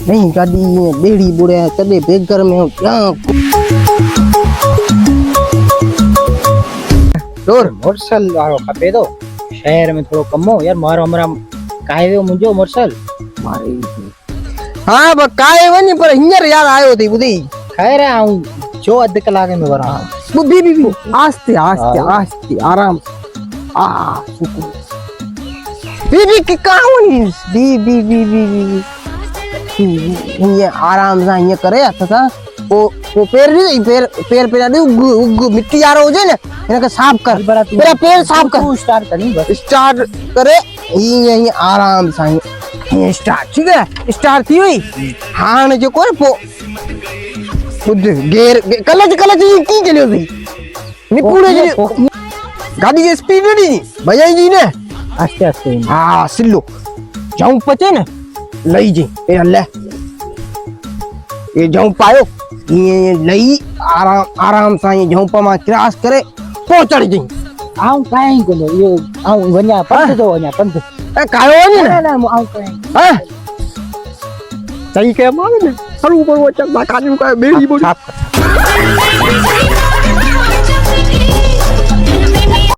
नहीं गाड़ी बेड़ी बुड़े कदे बेगर में क्या और मोटरसाइकिल वालो खपे तो शहर में थोड़ो कमो यार मारो हमरा काहे वो मुंजो मोटरसाइकिल मारे हाँ बस काहे वनी पर हियर यार आयो थी बुधी खैर आऊं जो अध कलाक में वरा वो बी आस्ते आस्ते आस्ते आराम आ बी की कहानी बी ये आराम से ये करे था वो पैर नहीं पैर पे दे उग मिट्टी आ रहा हो जाए ना इनका साफ कर मेरा पैर साफ कर स्टार्ट करी बस स्टार्ट करे ये आराम से ये स्टार्ट ठीक है स्टार्ट थी हुई हाँ ने जो कोई पो खुद गेर कलच की चलियो थी नी पूरे गाड़ी की स्पीड नहीं बजाई जी ने आस्ते आस्ते हाँ सिल्लो जाऊं पचे ना लई जी ए अल्लाह ये जाऊं पायो ये लई आराम से ये जाऊं पा क्रॉस करे पहुंचड़ जी आऊं काहे को यो आऊं वन्या पंत जो वन्या पंत ए कायो नी ना ना आऊं काहे हां सही के माने ने हर ऊपर वो चक काजू का बेड़ी बोली